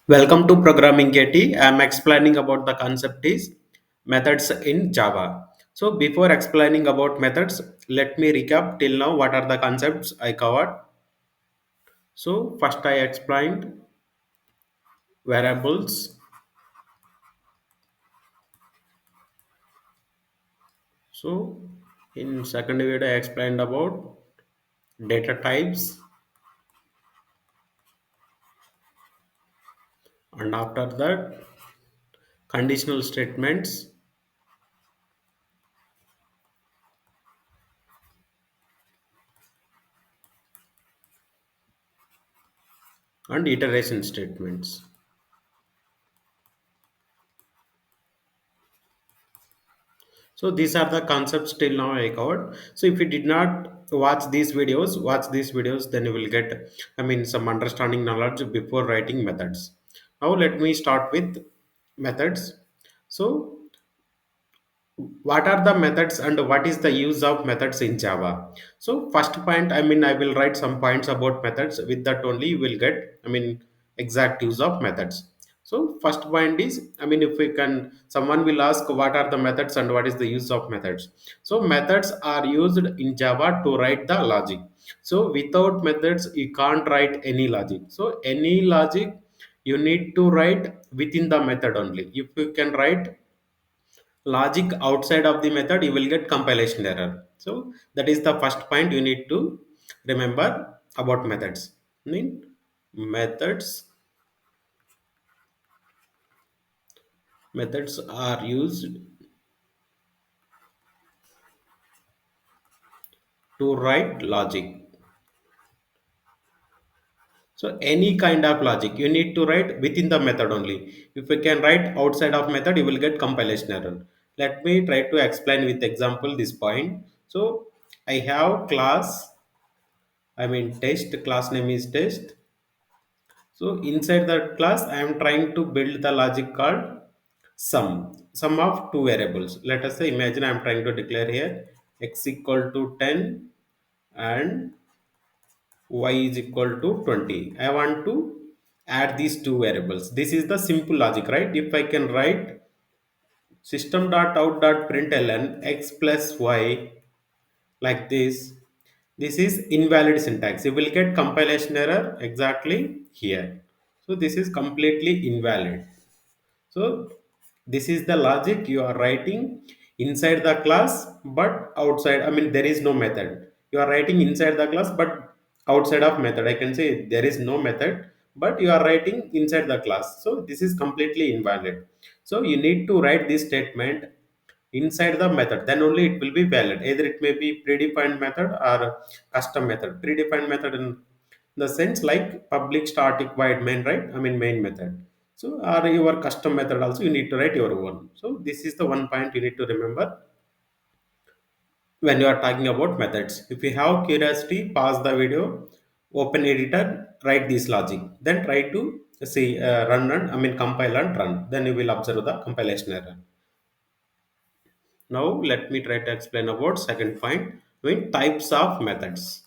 Welcome to ProgrammingKT. I am explaining about the concept is methods in Java. So before explaining about methods, let me recap till now what are the concepts I covered. So first I explained variables. So in second video I explained about data types, and after that conditional statements and iteration statements. So these are the concepts till now I covered. So if you did not watch these videos, then you will get, some understanding knowledge before writing methods. Now let me start with methods. So what are the methods and what is the use of methods in Java? So first point, I will write some points about methods. With that only you will get, exact use of methods. So first point is, if we can, someone will ask what are the methods and what is the use of methods. So methods are used in Java to write the logic. So without methods you can't write any logic. So any logic you need to write within the method only. If you can write logic outside of the method, you will get compilation error. So that is the first point you need to remember about methods. I mean, methods are used to write logic. So any kind of logic you need to write within the method only. If you can write outside of method, you will get compilation error. Let me try to explain with example this point. So I have class, test, class name is test. So inside that class, I am trying to build the logic called sum of two variables. Let us say, imagine I am trying to declare here x equal to 10 and y is equal to 20. I want to add these two variables. This is the simple logic, right? If I can write system.out.println x plus y like this is invalid syntax. You will get compilation error exactly here. So this is completely invalid. So this is the logic you are writing inside the class, but outside, there is no method. You are writing inside the class but outside of method. I can say there is no method, but you are writing inside the class. So this is completely invalid. So you need to write this statement inside the method, then only it will be valid. Either it may be predefined method or custom method. Predefined method in the sense like public static void main, right? Main method. So or your custom method also you need to write your own. So this is the one point you need to remember when you are talking about methods. If you have curiosity, pause the video, open editor, write this logic, then try to see, run and compile and run, then you will observe the compilation error. Now let me try to explain about second point, types of methods.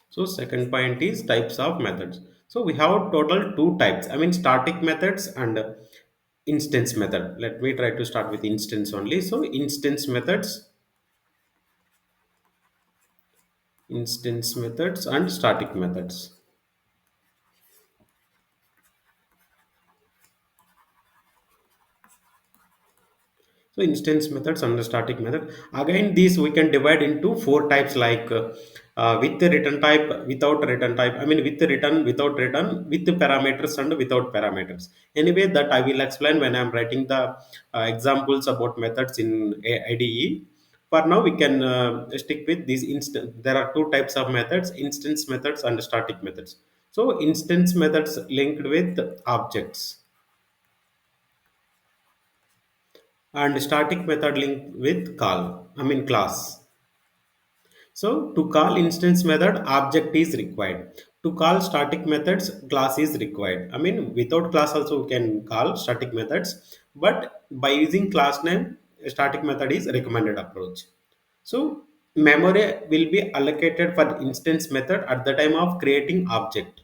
So second point is types of methods. So we have total two types. Static methods and instance method. Let me try to start with instance only. So instance methods and static methods. So instance methods and the static method. Again, these we can divide into four types, like with the return type, without return type. With the return, without return, with the parameters and without parameters. Anyway, that I will explain when I am writing the examples about methods in IDE. For now, we can stick with these instance. There are two types of methods: instance methods and static methods. So instance methods linked with objects, and static method linked with class. So to call instance method, object is required. To call static methods, class is required. Without class also we can call static methods, but by using class name, static method is recommended approach. So Memory will be allocated for instance method at the time of creating object.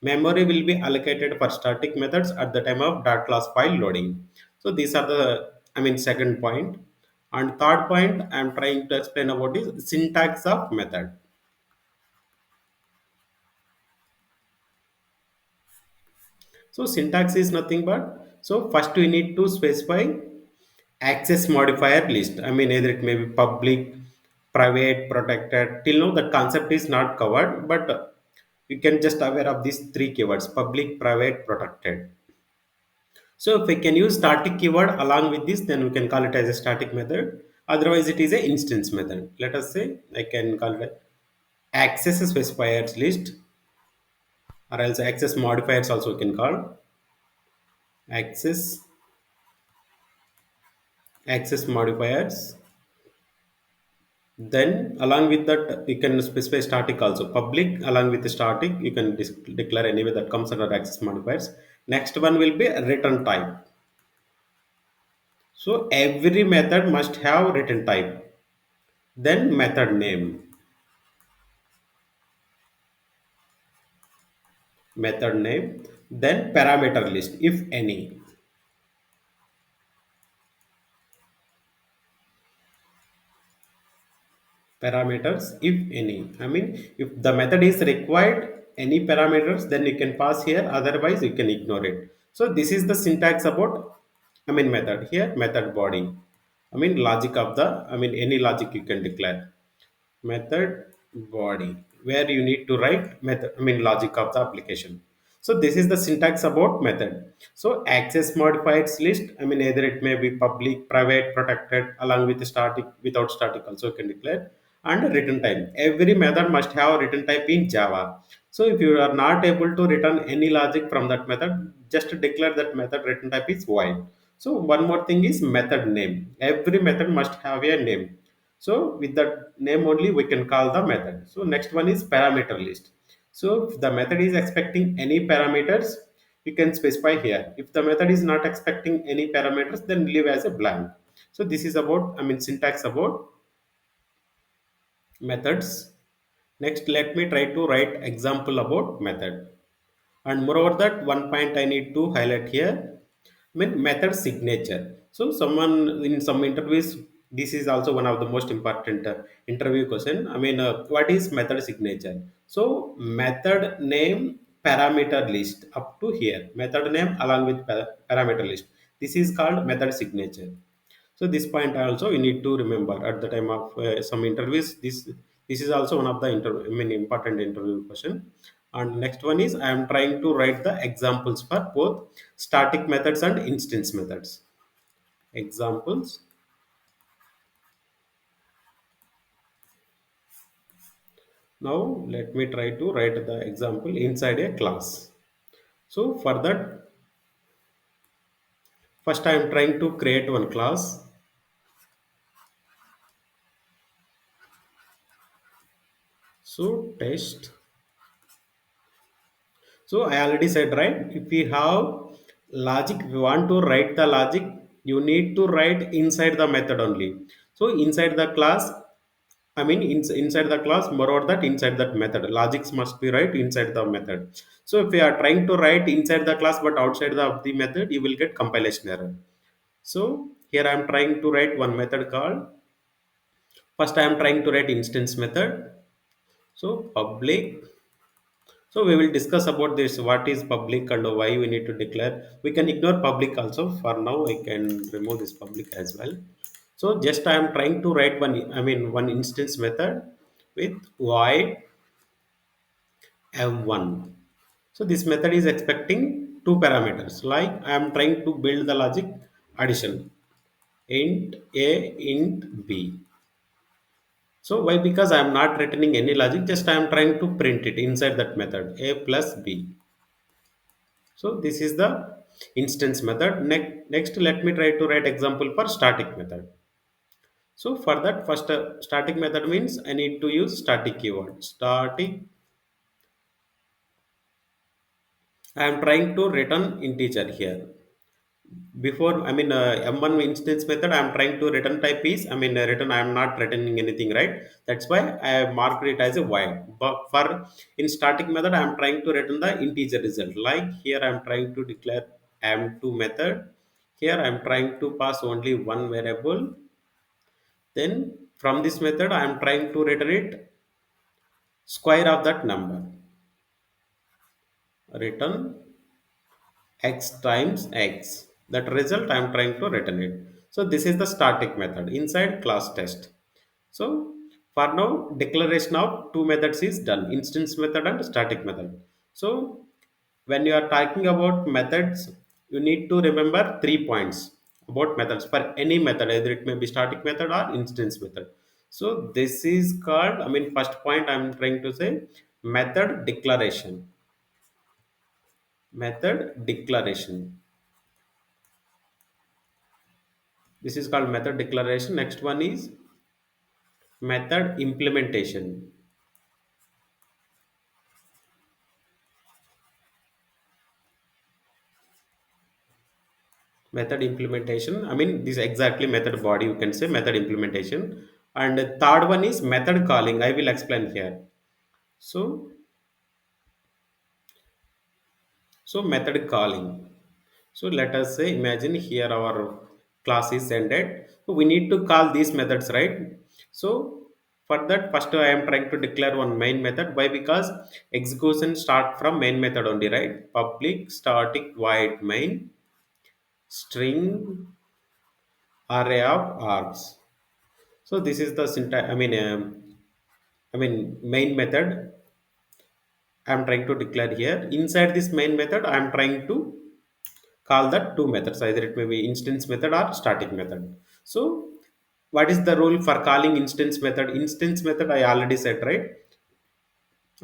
Memory will be allocated for static methods at the time of dot class file loading. So these are the, second point. And third point I am trying to explain about is syntax of method. So syntax is nothing but, so first we need to specify access modifier list. Either it may be public, private, protected. Till now the concept is not covered, but you can just aware of these three keywords: public, private, protected. So if we can use static keyword along with this, then we can call it as a static method. Otherwise, it is a instance method. Let us say I can call it access specifiers list, or else access modifiers also we can call access access modifiers. Then along with that, you can specify static also. Public along with the static, you can declare anyway that comes under access modifiers. Next one will be return type. So every method must have return type. Then method name, method name. Then parameter list, if any. Parameters, if any. If the method is required any parameters, then you can pass here, otherwise you can ignore it. So this is the syntax about, method. Here method body, logic of the, any logic you can declare. Method body, where you need to write method, logic of the application. So this is the syntax about method. So access modifiers list, either it may be public, private, protected, along with the static, without static also you can declare. And return type, every method must have return type in Java. So if you are not able to return any logic from that method, just declare that method return type is void. So one more thing is method name, every method must have a name. So with that name only we can call the method. So next one is parameter list. So if the method is expecting any parameters, you can specify here. If the method is not expecting any parameters, then leave as a blank. So this is about, syntax about methods. Next, let me try to write example about method. And moreover that, one point I need to highlight here, method signature. So someone in some interviews, this is also one of the most important interview question. What is method signature? So method name parameter list up to here. Method name along with parameter list. This is called method signature. So this point also you need to remember at the time of some interviews. This is also one of the important interview question. And next one is I am trying to write the examples for both static methods and instance methods. Examples. Now let me try to write the example inside a class. So for that, first I am trying to create one class. So test. So I already said, right? If we have logic, if you want to write the logic, you need to write inside the method only. So inside the class, inside the class, moreover that inside that method, logics must be right inside the method. So if we are trying to write inside the class but outside the method, you will get compilation error. So here I am trying to write one method called. First I am trying to write instance method. So public. So we will discuss about this, what is public and why we need to declare. We can ignore public also. For now, I can remove this public as well. So just I am trying to write one instance method with void m1. So this method is expecting two parameters. Like I am trying to build the logic addition, int a, int b. So why? Because I am not returning any logic, just I am trying to print it inside that method, a plus b. So this is the instance method. Next, let me try to write example for static method. So for that, first static method means I need to use static keyword. Static. I am trying to return integer here. before, I mean, m1 instance method I'm trying to return type is, I mean, return, I'm not returning anything, right? That's why I have marked it as a void. But for in static method I'm trying to return the integer result, like here I'm trying to declare m2 method. Here I'm trying to pass only one variable. Then from this method I'm trying to return it square of that number. Return x times x, that result I'm trying to return it. So this is the static method inside class test. So for now declaration of two methods is done, instance method and static method. So when you are talking about methods, you need to remember 3 points about methods for any method, either it may be static method or instance method. So this is called, I mean, first point I'm trying to say, method declaration. Method declaration, this is called method declaration. Next one is method implementation. Method implementation, I mean, this exactly method body, you can say method implementation. And the third one is method calling, I will explain here. So method calling. So let us say, imagine here our class is ended, so we need to call these methods, right? So for that, first I am trying to declare one main method. Why? Because execution start from main method only, right? Public static void main string array of args. So this is the syntax, I mean, main method I'm trying to declare here. Inside this main method, I'm trying to call that two methods. Either it may be instance method or static method. So what is the rule for calling instance method? Instance method I already said, right?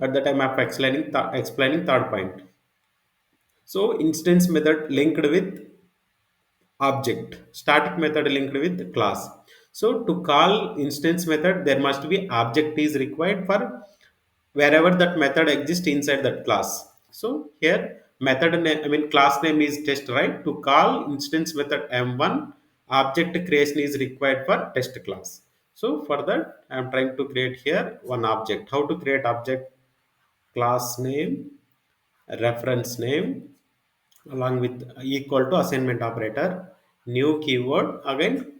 At the time of explaining third point. So instance method linked with object, static method linked with class. So to call instance method, there must be object is required for wherever that method exists inside that class. So here method name, I mean class name is test, right? To call instance method m1, object creation is required for test class. So for that I'm trying to create here one object. How to create object? Class name, reference name, along with equal to assignment operator, new keyword, again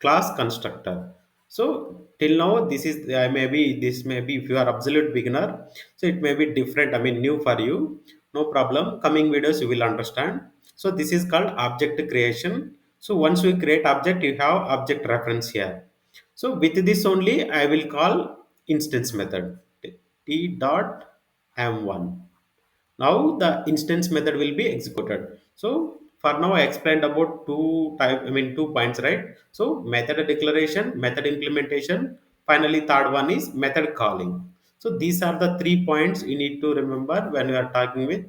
class constructor. So till now this is, maybe this may be, if you are absolute beginner, so it may be different, I mean new for you. No problem, coming videos you will understand. So this is called object creation. So once we create object, you have object reference here. So with this only I will call instance method t dot m1. Now the instance method will be executed. So for now I explained about I mean 2 points, right? So method declaration, method implementation, finally third one is method calling. So these are the 3 points you need to remember when you are talking with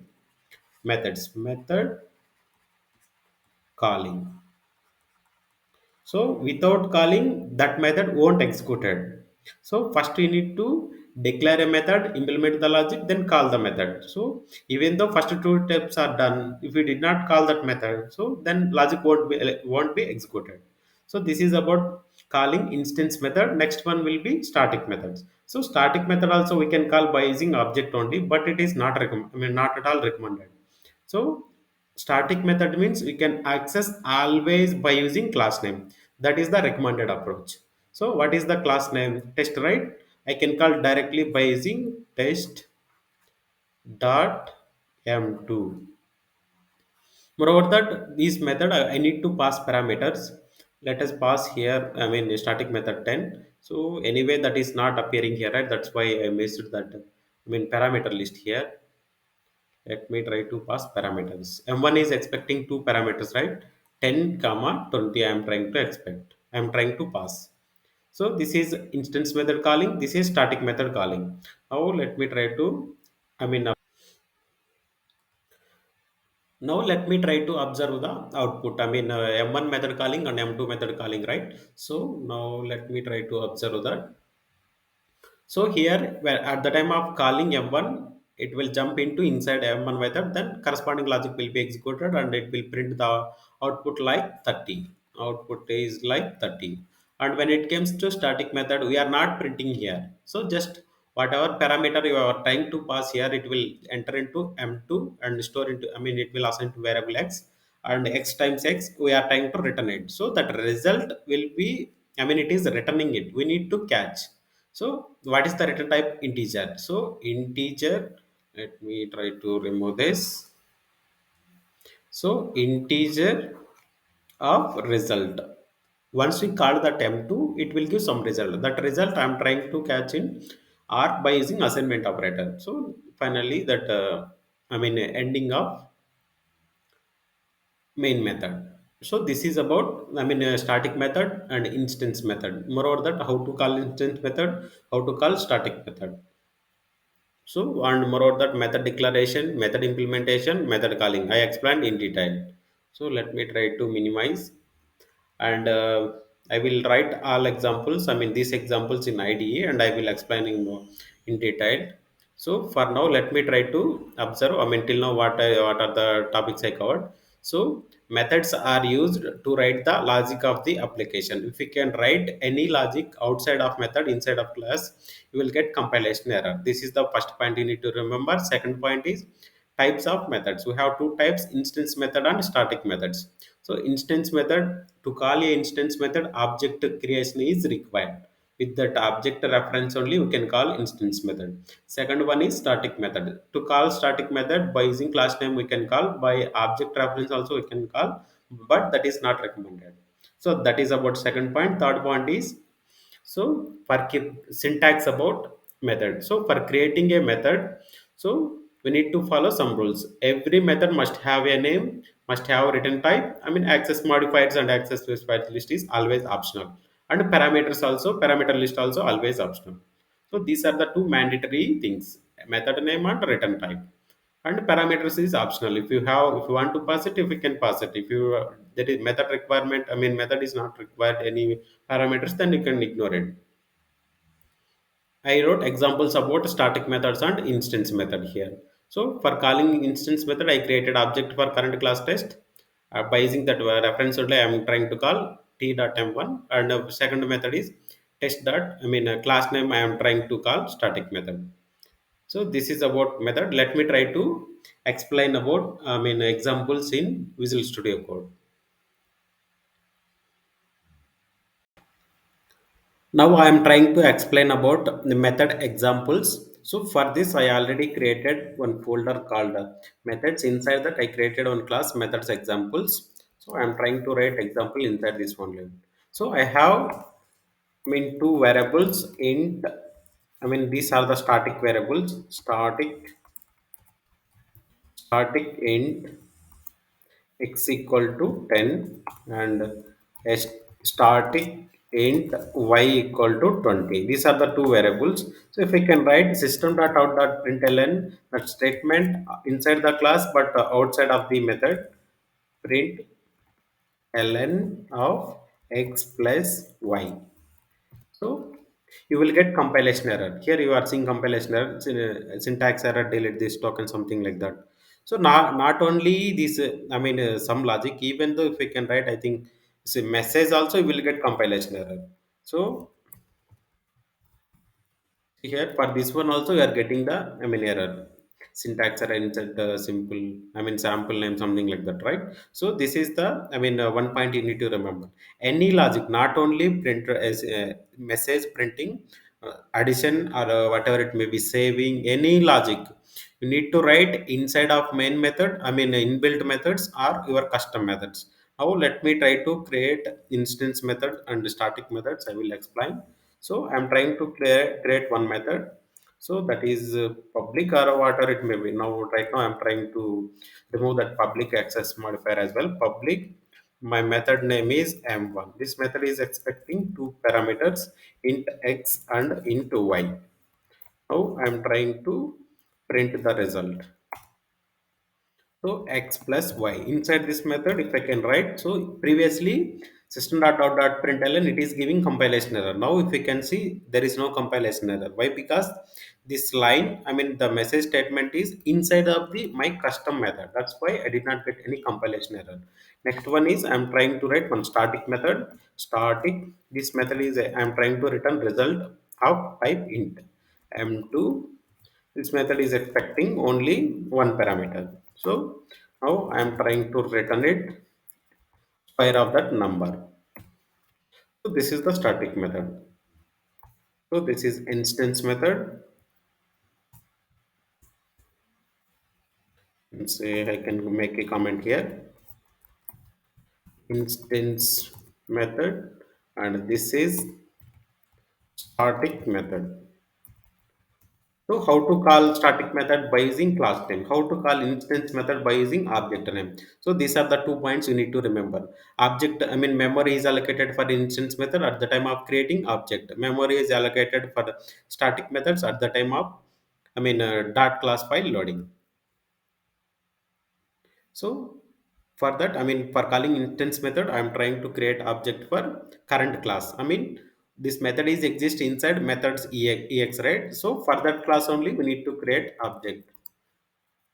methods. Method calling. So without calling, that method won't executed. So first you need to declare a method, implement the logic, then call the method. So even though first two steps are done, if you did not call that method, so then logic won't be executed. So this is about calling instance method. Next one will be static methods. So static method also we can call by using object only, but it is not I mean not at all recommended. So static method means we can access always by using class name. That is the recommended approach. So what is the class name? Test, right? I can call directly by using test dot m2. Moreover that this method I need to pass parameters. Let us pass here, I mean static method 10. So anyway that is not appearing here, right? That's why I missed that, I mean parameter list here. Let me try to pass parameters. M1 is expecting two parameters, right? 10 comma 20 I am trying to expect. I am trying to pass. So this is instance method calling. This is static method calling. Now let me try to, I mean, now let me try to observe the output. I mean M1 method calling and M2 method calling, right? So now let me try to observe that. So here, at the time of calling M1, it will jump into inside m1 method, then corresponding logic will be executed and it will print the output like 30. Output is like 30. And when it comes to static method, we are not printing here. So just whatever parameter you are trying to pass here, it will enter into m2 and store into, I mean, it will assign to variable x, and x times x we are trying to return it. So that result will be, I mean, it is returning it, we need to catch. So what is the return type? Integer. So integer, let me try to remove this. So integer of result, once we call that m2, it will give some result. That result I'm trying to catch in r by using assignment operator. So finally that I mean ending of main method. So this is about, I mean, static method and instance method. Moreover that how to call instance method, how to call static method. So and moreover that method declaration, method implementation, method calling I explained in detail. So let me try to minimize, and I will write all examples, I mean these examples in IDE, and I will explain in detail. So for now let me try to observe, I mean till now what are the topics I covered. So methods are used to write the logic of the application. If you can write any logic outside of method inside of class, you will get compilation error. This is the first point you need to remember. Second point is types of methods. We have two types: instance method and static methods. So instance method, to call a instance method, object creation is required. With that object reference only we can call instance method. Second one is static method. To call static method by using class name we can call, by object reference also we can call, but that is not recommended. So that is about second point. Third point is, so for syntax about method. So for creating a method, so we need to follow some rules. Every method must have a name, must have a return type. I mean access modifiers and access specified list is always optional, and parameters also, parameter list also always optional. So these are the two mandatory things: method name and return type. And parameters is optional. If you have, if you want to pass it, if you can pass it. If you there is method requirement, I mean method is not required any parameters, then you can ignore it. I wrote examples about static methods and instance method here. So for calling instance method, I created object for current class test. By using that reference only, I am trying to call t.m1, and second method is test dot. I mean class name, I am trying to call static method. So this is about method. Let me try to explain about, I mean examples in Visual Studio Code. Now I am trying to explain about the method examples. So for this I already created one folder called methods. Inside that I created one class methods examples. So I am trying to write example inside this one. So I have, I mean, two variables int. I mean these are the static variables. Static int x equal to 10, and a static int y equal to 20. These are the two variables. So if we can write system.out.println, that statement inside the class but outside of the method, print ln of x plus y. So you will get compilation error. Here you are seeing compilation error, syntax error, delete this token, something like that. So not only this, I mean some logic, even though if we can write, I think see message also you will get compilation error. So here for this one also we are getting the, I mean error, syntax error inside the simple, I mean sample name, something like that, right? So this is the, I mean one point you need to remember. Any logic, not only printer as message printing, addition or whatever it may be, saving, any logic you need to write inside of main method, I mean inbuilt methods or your custom methods. Now let me try to create instance method and static methods, I will explain. So I'm trying to create one method. So that is public or whatever it may be. Now right now I'm trying to remove that public access modifier as well. Public, my method name is m1. This method is expecting two parameters, int x and int y. Now I'm trying to print the result. So x plus y inside this method, if I can write. So previously System.out.println, it is giving compilation error. Now if we can see, there is no compilation error. Why? Because this line, I mean the message statement is inside of the my custom method. That's why I did not get any compilation error. Next one is I'm trying to write one static method. Static, this method is I'm trying to return result of type int m2. This method is expecting only one parameter. So now I am trying to return it square of that number. So this is the static method. So this is instance method. And say I can make a comment here. Instance method, and this is static method. So how to call static method by using class name? How to call instance method by using object name? So these are the 2 points you need to remember. Object, I mean memory is allocated for instance method at the time of creating object. Memory is allocated for the static methods at the time of, I mean dot class file loading. So for that, I mean for calling instance method, I am trying to create object for current class. I mean this method is exist inside methods ex, right? So for that class only we need to create object.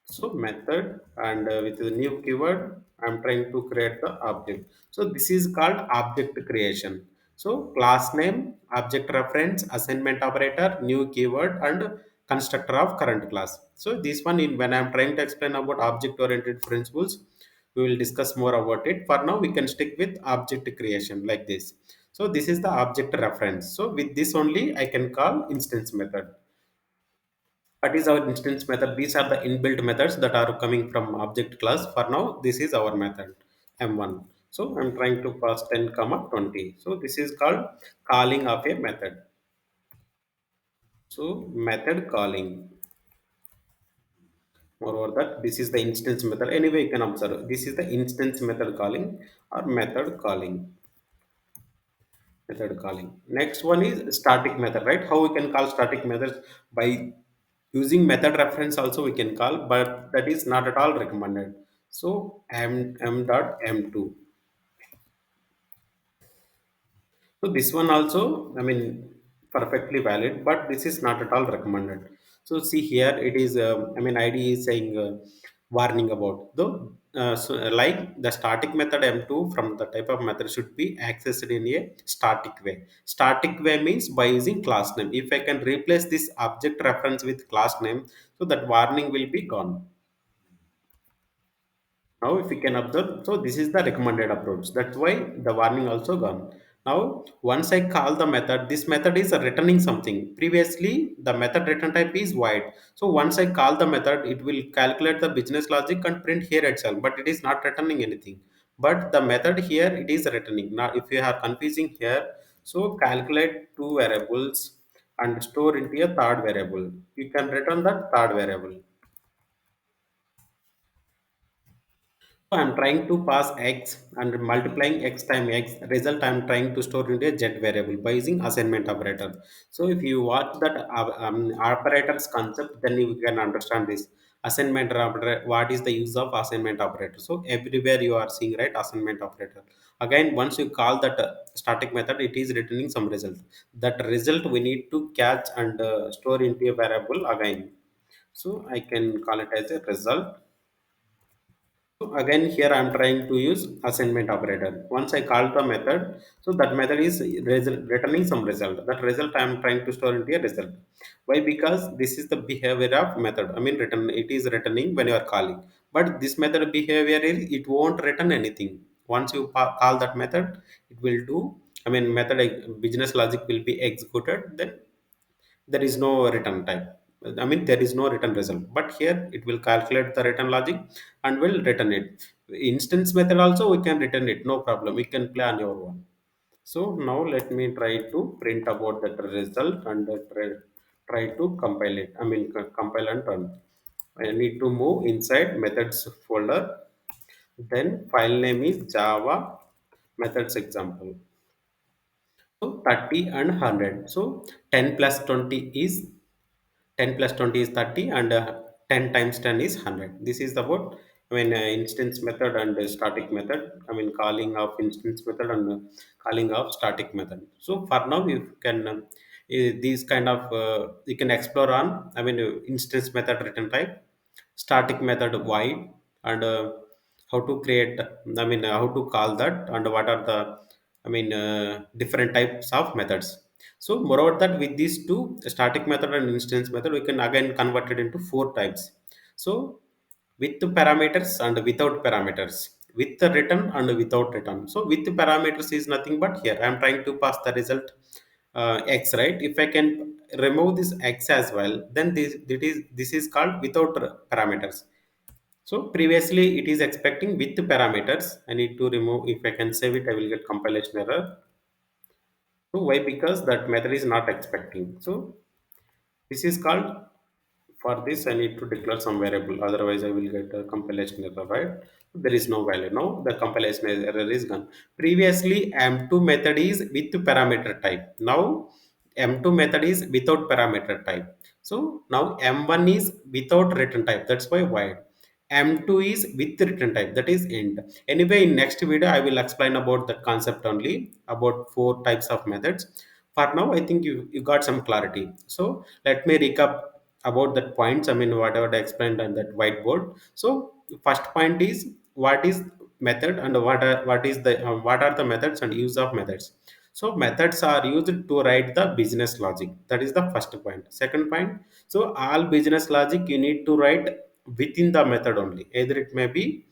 So method, and with the new keyword, I'm trying to create the object. So this is called object creation. So class name, object reference, assignment operator, new keyword, and constructor of current class. So this one, in when I'm trying to explain about object oriented principles, we will discuss more about it. For now, we can stick with object creation like this. So this is the object reference. So with this only, I can call instance method. What is our instance method? These are the inbuilt methods that are coming from object class. For now, this is our method m1. So I'm trying to pass 10 comma 20. So this is called calling of a method. So method calling. Moreover that this is the instance method. Anyway, you can observe this is the instance method calling or method calling. Method calling. Next one is static method, right? How we can call static methods? By using method reference also we can call, but that is not at all recommended. So m dot m2. So this one also, I mean, perfectly valid, but this is not at all recommended. So see here, it is, I mean, ID is saying warning about though. So like the static method M2 from the type of method should be accessed in a static way. Static way means by using class name. If I can replace this object reference with class name, so that warning will be gone. Now, if we can observe, so this is the recommended approach. That's why the warning also gone. Now, once I call the method, this method is returning something. Previously, the method return type is void. So once I call the method, it will calculate the business logic and print here itself, but it is not returning anything. But the method here, it is returning. Now, if you are confusing here, so calculate two variables and store into a third variable. You can return that third variable. So I'm trying to pass x and multiplying x time x result I'm trying to store into a z variable by using assignment operator. So if you watch that operators concept, then you can understand this assignment operator. What is the use of assignment operator? So everywhere you are seeing, right, assignment operator. Again, once you call that static method, it is returning some result. That result we need to catch and store into a variable again. So I can call it as a result. So again here I am trying to use assignment operator. Once I call the method, so that method is returning some result. That result I am trying to store into a result. Why? Because this is the behavior of method. I mean return, it is returning when you are calling. But this method behavior is it won't return anything. Once you call that method, it will do. I mean method business logic will be executed. Then there is no return type. I mean there is no return result, but here it will calculate the return logic and will return it. Instance method also we can return it, no problem, we can play on your own. So now let me try to print about that result and try to compile it. I mean compile and run. I need to move inside methods folder, then file name is java methods example. So 30 and 100. So 10 plus 20 is 10 plus 20 is 30, and 10 times 10 is 100. This is about instance method and static method. Calling of instance method and calling of static method. So for now, you can these kind of you can explore on. Instance method return type, static method void, and how to create. How to call that, and what are the different types of methods. So moreover that with these two static method and instance method, we can again convert it into four types. So with the parameters and without parameters, with the return and without return. So with the parameters is nothing but here I am trying to pass the result x, right? If I can remove this x as well, then this is called without parameters. So previously it is expecting with the parameters. I need to remove. If I can save it, I will get compilation error. So why? Because that method is not expecting. So this is called, for this I need to declare some variable, otherwise I will get a compilation error, right? There is no value. Now the compilation error is gone. Previously m2 method is with parameter type. Now m2 method is without parameter type. So now m1 is without return type, that's why void. m2 is with return type, that is int. Anyway, in next video I will explain about that concept only, about four types of methods. For now I think you got some clarity. So let me recap about that points. Whatever I explained on that whiteboard. So first point is what is method, and what are the methods and use of methods. So methods are used to write the business logic. That is the first point. Second point, so all business logic you need to write within the method only. Either it may be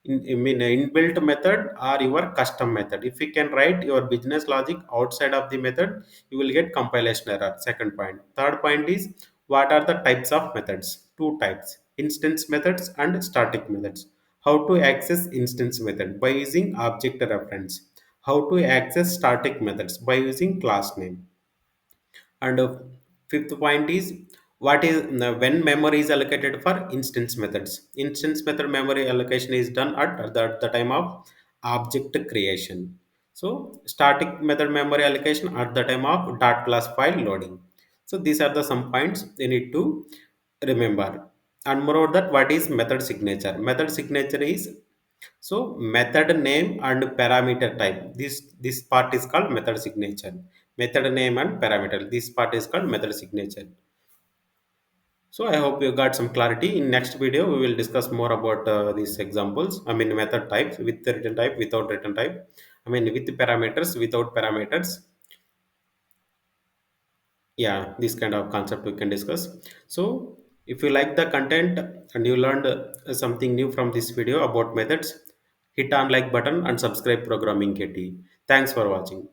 inbuilt method or your custom method. If you can write your business logic outside of the method, you will get compilation error. Second point. Third point is what are the types of methods? Two types: instance methods and static methods. How to access instance method? By using object reference. How to access static methods? By using class name. And fifth point is what is when memory is allocated for instance methods. Instance method memory allocation is done at the time of object creation. So static method memory allocation at the time of dot class file loading. So these are the some points you need to remember. And moreover that, what is method signature? Method signature is, so method name and parameter type. This part is called method signature. Method name and parameter. This part is called method signature. So I hope you got some clarity. In next video, we will discuss more about these examples. Method types with the return type, without return type. With parameters, without parameters. Yeah, this kind of concept we can discuss. So if you like the content and you learned something new from this video about methods, hit on like button and subscribe Programming KT. Thanks for watching.